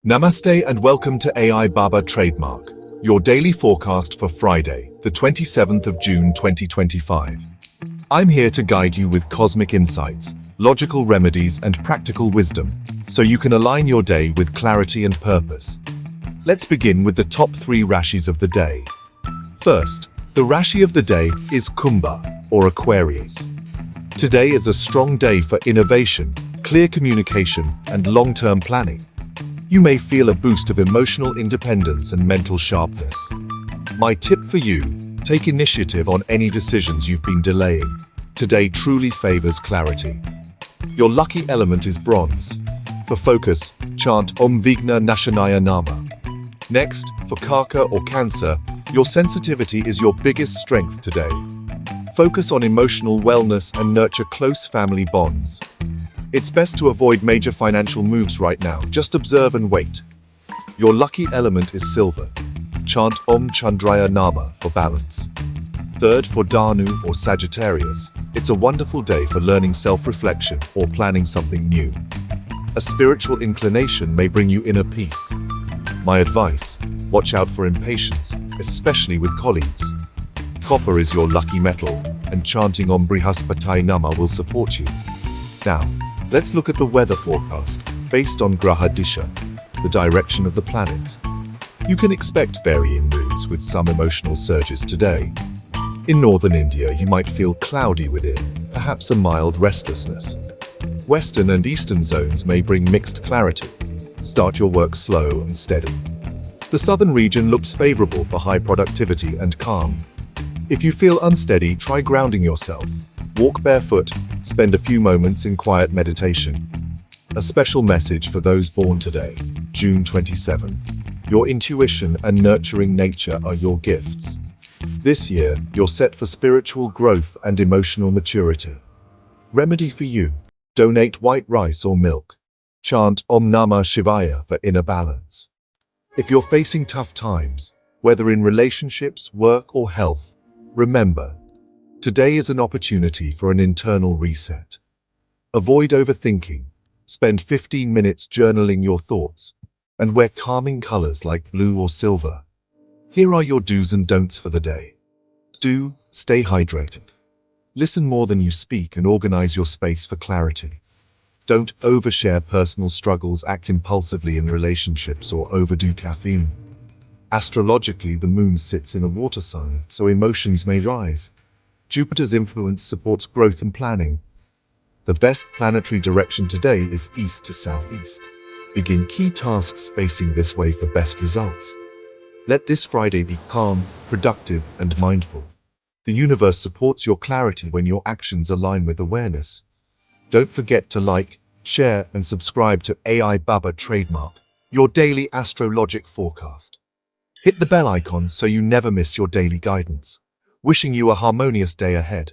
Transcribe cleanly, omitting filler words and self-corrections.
Namaste and welcome to AI Baba Trademark, your daily forecast for Friday, the 27th of June 2025. I'm here to guide you with cosmic insights, logical remedies and practical wisdom, so you can align your day with clarity and purpose. Let's begin with the top 3 Rashis of the day. First, the Rashi of the day is Kumbha, or Aquarius. Today is a strong day for innovation, clear communication and long-term planning. You may feel a boost of emotional independence and mental sharpness. My tip for you, take initiative on any decisions you've been delaying. Today truly favors clarity. Your lucky element is bronze. For focus, chant Om Vigna Nashanaya Nama. Next, for Karka or Cancer, your sensitivity is your biggest strength today. Focus on emotional wellness and nurture close family bonds. It's best to avoid major financial moves right now, just observe and wait. Your lucky element is silver. Chant Om Chandraya Nama for balance. Third, for Danu or Sagittarius, it's a wonderful day for learning self-reflection or planning something new. A spiritual inclination may bring you inner peace. My advice, watch out for impatience, especially with colleagues. Copper is your lucky metal, and chanting Om Brihaspati Nama will support you. Now, let's look at the weather forecast, based on Grah Disha, the direction of the planets. You can expect varying moods with some emotional surges today. In northern India, you might feel cloudy within, perhaps a mild restlessness. Western and eastern zones may bring mixed clarity. Start your work slow and steady. The southern region looks favorable for high productivity and calm. If you feel unsteady, try grounding yourself. Walk barefoot, spend a few moments in quiet meditation. A special message for those born today, June 27th. Your intuition and nurturing nature are your gifts. This year, you're set for spiritual growth and emotional maturity. Remedy for you, donate white rice or milk. Chant Om Namah Shivaya for inner balance. If you're facing tough times, whether in relationships, work or health, remember, today is an opportunity for an internal reset. Avoid overthinking, spend 15 minutes journaling your thoughts, and wear calming colors like blue or silver. Here are your do's and don'ts for the day. Do, stay hydrated. Listen more than you speak and organize your space for clarity. Don't overshare personal struggles, act impulsively in relationships, or overdo caffeine. Astrologically, the moon sits in a water sign, so emotions may rise. Jupiter's influence supports growth and planning. The best planetary direction today is east to southeast. Begin key tasks facing this way for best results. Let this Friday be calm, productive, and mindful. The universe supports your clarity when your actions align with awareness. Don't forget to like, share, and subscribe to AI Baba Trademark, your daily astrologic forecast. Hit the bell icon so you never miss your daily guidance. Wishing you a harmonious day ahead.